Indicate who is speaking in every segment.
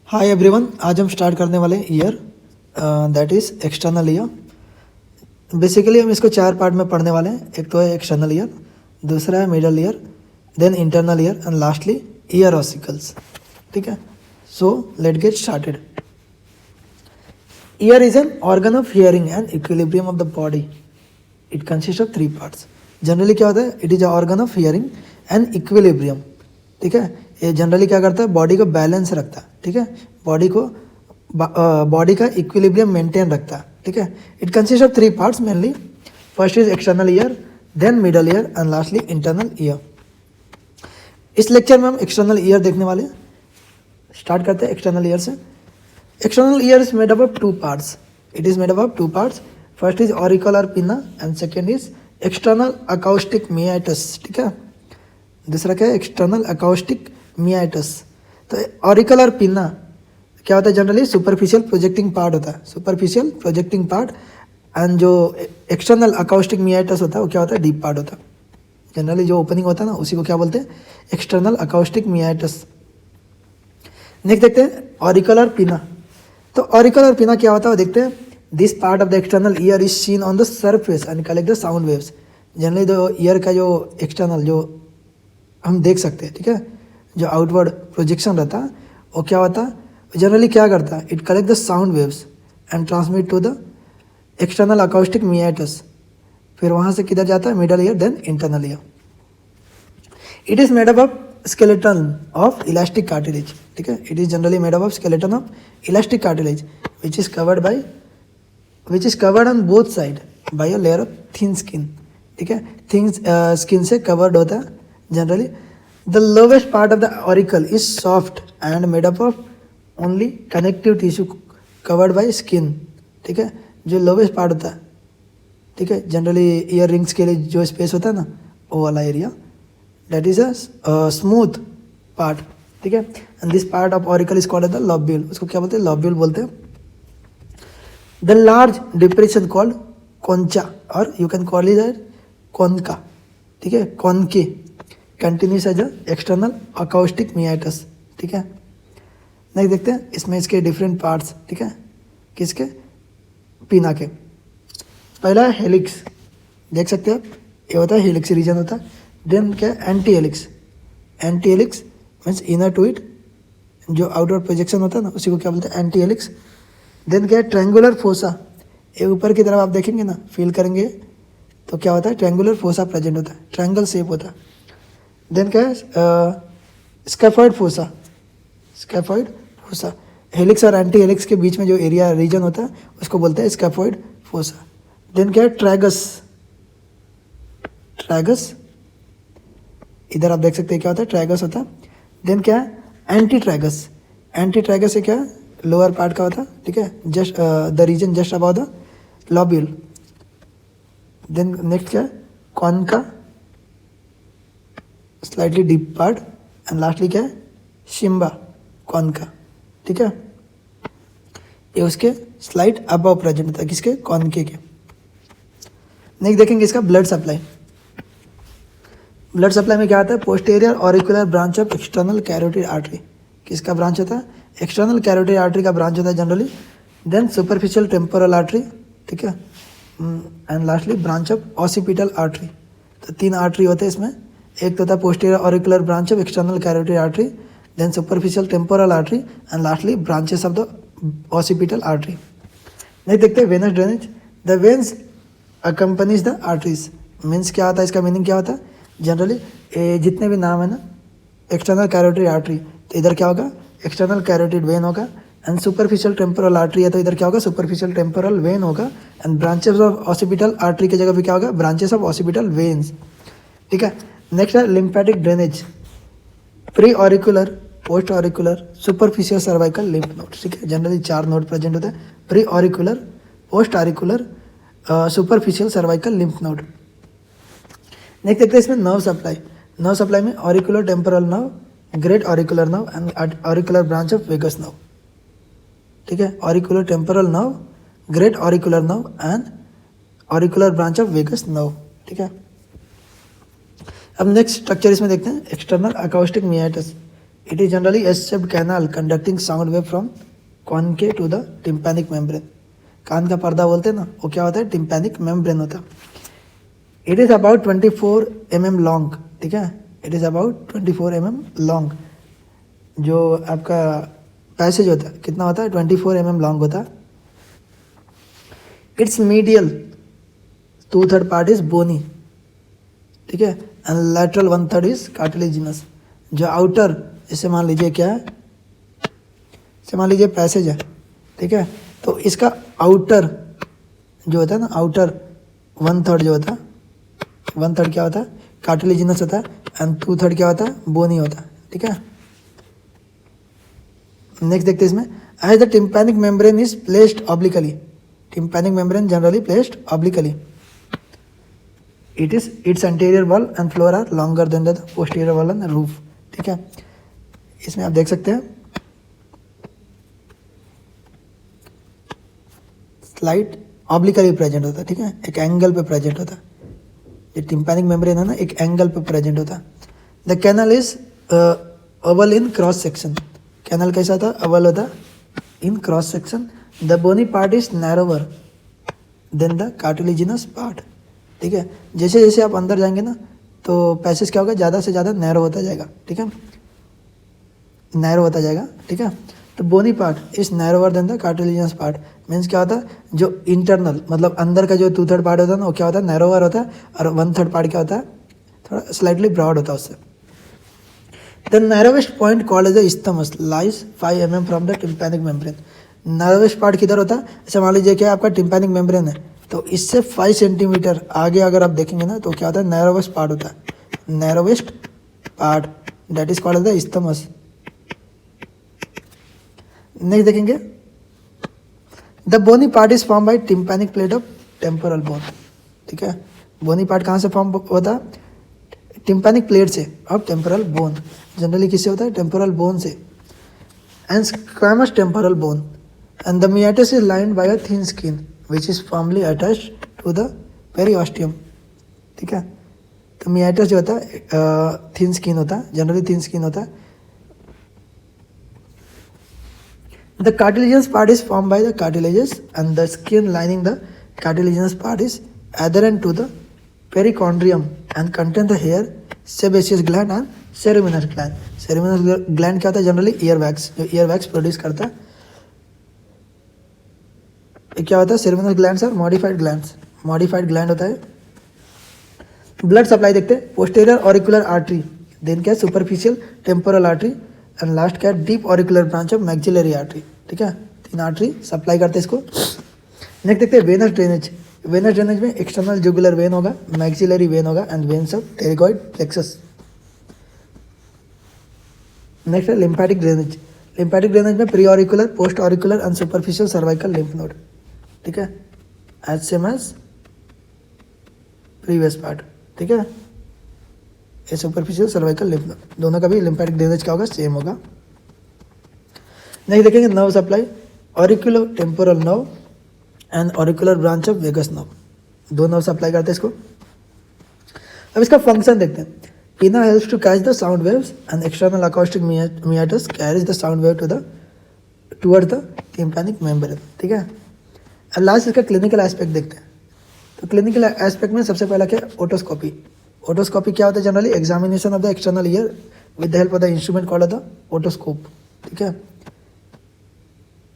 Speaker 1: Hi everyone, आज हम start करने वाले हैं year, that is external ear. Basically हम इसको 4 पार्ट में पढ़ने वाले हैं। एक तो है एक्सटर्नल ईयर, दूसरा है middle ear, then internal ear and lastly ear ossicles. ठीक है, so let get started. Ear is an organ of hearing and equilibrium of the body. It consist of 3 parts. Generally क्या होता है, it is a organ of hearing and equilibrium. ठीक है, ये generally क्या करता है, बॉडी को बैलेंस रखता है। ठीक है, बॉडी का इक्विलिब्रियम मेंटेन रखता है। ठीक है, it consist of 3 parts mainly. First is external ear, then middle ear and lastly internal ear. इस लेक्चर में हम एक्सटर्नल ईयर देखने वाले हैं। स्टार्ट करते हैं एक्सटर्नल ईयर से। External ear is made up of 2 parts. It is made up of 2 parts. First is auricular pinna and second is external acoustic meatus. ठीक है, दूसरा क्या है, एक्सटर्नल अकाउस्टिक मियाइटस। तो ऑरिकुलर पिना क्या होता है, जनरली सुपरफिशियल प्रोजेक्टिंग पार्ट होता है, सुपरफिशियल प्रोजेक्टिंग पार्ट। एंड जो एक्सटर्नल अकाउस्टिक मियाइटस होता है वो क्या होता है, डीप पार्ट होता है। जनरली जो ओपनिंग होता है ना, उसी को क्या बोलते हैं, एक्सटर्नल अकाउस्टिक मियाइटस। नेक्स्ट देखते हैं ऑरिकुलर पिना। तो ऑरिकुलर पिना क्या होता है वो देखते हैं। This part of the external ear is seen on the surface and collect the sound waves. Generally जो ईयर का जो एक्सटर्नल जो हम देख सकते हैं, ठीक है, जो आउटवर्ड प्रोजेक्शन रहता है वो क्या होता है, जनरली क्या करता है, it collect the sound waves and transmit to the external acoustic meatus. फिर वहाँ से किधर जाता है, middle ear then internal ear. It is made up of skeleton of elastic cartilage. ठीक है, it is generally made up of skeleton of elastic cartilage which is covered on both side by a layer of thin skin. ठीक है, thin skin से covered होता है generally. The lowest part of the auricle is soft and made up of only connective tissue covered by skin. ठीक है, जो lowest part होता है, ठीक है, जनरली ईयर रिंग्स के लिए जो स्पेस होता है ना, वो वाला area, that is a smooth part. ठीक है, and this part of auricle is called as the lobule. उसको क्या बोलते हैं, lobule बोलते हैं। the large depression called concha or you can call it as concha. ठीक है, concha continues as a external acoustic meatus. ठीक है, नेक्स्ट देखते हैं इसमें इसके डिफरेंट पार्ट्स। ठीक है, किसके, पिना के। पहला है हेलिक्स, देख सकते हैं ये होता है हेलिक्स रीजन होता है। देन क्या है, anti helix. Anti helix means inner to it, जो आउटवर्ड प्रोजेक्शन होता है ना, उसी को क्या बोलते हैं, एंटी हेलिक्स। देन क्या है, ट्रायंगुलर फोसा। ये ऊपर की तरफ आप देखेंगे ना, फील करेंगे तो क्या होता है, ट्रायंगुलर फोसा प्रेजेंट होता है, ट्रायंगल शेप होता है। देन क्या है, scaphoid fossa. Scaphoid fossa, helix और एंटी हेलिक्स के बीच में जो एरिया रीजन होता है उसको बोलते हैं स्कैफॉइड फोसा। देन क्या है, ट्रैगस। ट्रैगस इधर आप देख सकते हैं क्या होता है, ट्रैगस होता है। देन क्या है, एंटी ट्रैगस। एंटी ट्रैगस से क्या है, लोअर पार्ट का होता है। ठीक है, just the region just about the lobule. Then next क्या है, concha, slightly deep part. And lastly क्या है, शिम्बा कॉनका। ठीक है, ये उसके स्लाइट अबव प्रेजेंट होता है, किसके, कॉनके के। नेक्स्ट देखेंगे इसका ब्लड सप्लाई। ब्लड सप्लाई में क्या आता है, posterior auricular branch of external carotid artery. किसका ब्रांच होता है, एक्सटर्नल कैरोटिड आर्टरी का ब्रांच होता है generally. Then superficial temporal artery. ठीक है, and lastly branch of occipital artery. तो 3 आर्टरी होते हैं इसमें। एक तो होता है posterior auricular branch of external carotid artery, then superficial temporal artery and lastly branches of the occipital artery. Next देखते हैं venous drainage. The veins accompanies the arteries. Means क्या होता है, इसका मीनिंग क्या होता है, जनरली जितने भी नाम है ना, एक्सटर्नल कैरोटिड आर्टरी, तो इधर क्या होगा, एक्सटर्नल कैरोटिड वेन होगा। एंड सुपरफिशियल टेम्पोरल आर्टरी है तो इधर क्या होगा, सुपरफिशियल टेम्पोरल वेन होगा। And branches of occipital artery की जगह पे क्या होगा, ब्रांचेस ऑफ ऑसिपिटल वेन्स। ठीक है, नेक्स्ट है lymphatic drainage. Pre auricular, post auricular, superficial cervical lymph node. ठीक है, जनरली 4 नोड प्रेजेंट होते हैं, प्री auricular, post auricular, superficial cervical lymph नोड। नेक्स्ट देखते हैं इसमें नर्व सप्लाई। नर्व सप्लाई में auricular temporal nerve, great auricular nerve and auricular branch of vagus nerve. ठीक है, auricular temporal nerve, great auricular nerve and auricular branch of vagus nerve. ठीक है, अब नेक्स्ट स्ट्रक्चर इसमें देखते हैं, external acoustic meatus. It is generally S shaped canal conducting sound wave from concha to the tympanic membrane. कान का पर्दा बोलते हैं ना, वो क्या होता है, टिम्पैनिक मेम्ब्रेन होता है। It is about 24 mm long, ठीक है, it is about 24 mm long. जो आपका पैसेज होता है कितना होता है, 24 mm लॉन्ग होता है। It's medial 2/3 part is bony, ठीक है, एंड लैटरल 1/3 इज कार्टिलेजिनस। जो आउटर, जैसे मान लीजिए क्या है, जैसे मान लीजिए पैसेज है, ठीक है, तो इसका आउटर जो होता है ना, आउटर 1/3 जो होता है, 1/3 क्या होता है, कार्टिलेजिनस होता है, एंड 2/3 क्या होता है, बोनी होता है, ठीक है। नेक्स्ट देखते हैं इसमें, as the tympanic membrane is placed obliquely, tympanic membrane generally placed obliquely, it's anterior wall and floor are longer than the posterior wall and roof, ठीक है। इसमें आप देख सकते हैं स्लाइड ऑब्लिकली प्रेजेंट होता है, ठीक है, एक एंगल पे प्रेजेंट होता है। ये टिम्पैनिक मेम्ब्रेन है ना, एक एंगल पे प्रेजेंट होता है। The canal is oval in cross section, canal कैसा होता है, ओवल होता है in cross section. The bony part is narrower than the cartilaginous part, ठीक है। जैसे जैसे आप अंदर जाएंगे ना, तो पैसेज क्या होगा, ज़्यादा से ज़्यादा नैरो होता जाएगा, ठीक है, नैरो होता जाएगा, ठीक है। तो bony part is narrower than the cartilaginous part, means क्या होता है, जो इंटरनल मतलब अंदर का जो 2/3 पार्ट होता है ना, वो क्या होता है, नैरोवर होता है, और 1/3 पार्ट क्या होता है, थोड़ा स्लाइटली ब्रॉड होता है उससे। The narrowest point called as the isthmus lies 5 mm from the tympanic membrane. Narrowest part किधर होता है, जैसे मान लीजिए क्या आपका टिम्पैनिक मेम्ब्रेन है, तो इससे 5 सेंटीमीटर आगे अगर आप देखेंगे ना, तो क्या होता है, नैरोवेस्ट पार्ट होता है, narrowest part, that is called as the isthmus. Next देखेंगे, the bony part is form by tympanic plate of temporal bone, ठीक है। बोनी पार्ट कहाँ से फॉर्म होता है, टिम्पैनिक प्लेट से ऑफ टेम्पोरल बोन, जनरली किससे होता है, टेम्पोरल बोन से, and squamous temporal bone, and the meatus is lined by a thin skin which is firmly attached to the periosteum, ठीक है। तो मियाटस जो होता है थिन स्किन होता है, जनरली थिन स्किन होता है। The cartilaginous part is formed by the cartilages and the skin lining the cartilaginous part is adherent to the perichondrium and contain the hair, sebaceous gland and ceruminous gland. Ceruminous gland क्या होता है, generally ear wax, जो ear wax produce करता है। ये क्या होता है, सेरुमिनस ग्लैंड्स और मॉडिफाइड ग्लैंड्स, मॉडिफाइड ग्लैंड होता है। ब्लड सप्लाई देखते हैं, पोस्टीरियर ऑरिकुलर आर्टरी, देन क्या है, superficial temporal artery, and last क्या है, deep auricular branch of maxillary artery, ठीक है। 3 आर्टरी सप्लाई करते हैं इसको। नेक्स्ट देखते हैं वेनस ड्रेनेज। वेनस ड्रेनेज में एक्सटर्नल जुगुलर वेन होगा, मैक्सिलरी वेन होगा, and veins of pterygoid plexus. Next है लिम्फैटिक ड्रेनेज। लिम्फैटिक ड्रेनेज में pre auricular, post auricular and superficial cervical lymph node, ठीक है, as same as previous part, ठीक है। ये सुपरफिशियल सर्वाइकल लिम्फ नोड, दोनों का भी लिम्फैटिक ड्रेनेज क्या होगा, सेम होगा। नेक्स्ट देखेंगे nerve supply, auricular temporal nerve and auricular branch of vagus nerve, दो नर्व सप्लाई करते हैं इसको। अब इसका फंक्शन देखते हैं। Pinna helps to catch the sound waves and external acoustic meatus carries the sound wave toward the tympanic membrane, ठीक है। अब लास्ट इसका क्लिनिकल एस्पेक्ट देखते हैं। तो क्लिनिकल एस्पेक्ट में सबसे पहला क्या है, ओटोस्कोपी। ओटोस्कोपी क्या होता है, generally examination of the external year with the help of the instrument called the otoscope, ठीक है।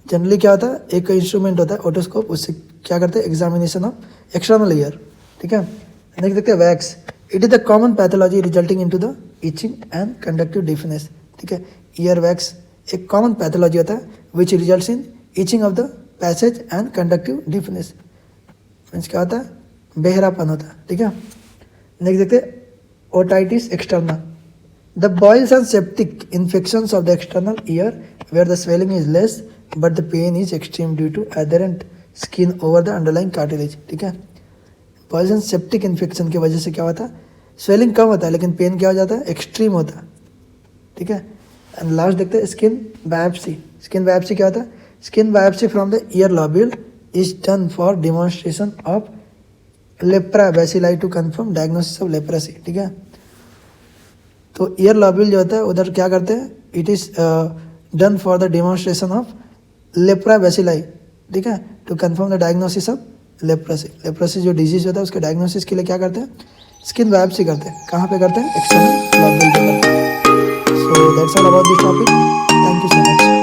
Speaker 1: जनरली क्या होता है, एक इंस्ट्रूमेंट होता है ओटोस्कोप, उससे क्या करते हैं, एग्जामिनेशन ऑफ एक्सटर्नल ईयर, ठीक है। नेक्स्ट देखते हैं wax. It is the common pathology resulting into the itching and conductive deafness, ठीक है। ईयर वैक्स एक कॉमन पैथोलॉजी होता है which results in itching of the passage and conductive deafness, means क्या होता है, बहरापन होता है, ठीक है। नेक्स्ट देखते हैं otitis externa. The boils and septic infections of the external ear where the swelling is less but the pain is extreme due to adherent skin over the underlying cartilage, ठीक है। बॉइल्स एंड सेप्टिक इन्फेक्शन की वजह से क्या होता है, swelling कम होता है लेकिन पेन क्या हो जाता है, एक्सट्रीम होता है, ठीक है। एंड लास्ट देखते हैं स्किन बायोप्सी। स्किन बायोप्सी क्या होता है, skin biopsy from the ear lobule is done for demonstration of lepra bacilli to confirm diagnosis of leprosy, ठीक है। तो ईयर लॉब्यूल जो होता है उधर क्या करते हैं, it is done for the demonstration of lepra bacilli, ठीक है, to confirm the diagnosis of leprosy. Leprosy जो डिजीज होता है उसके डायग्नोसिस के लिए क्या करते हैं, स्किन बायोप्सी करते हैं। कहाँ पे करते हैं, एक्सटर्नल ब्लड पे करते हैं। So that's all about this topic, thank you so much.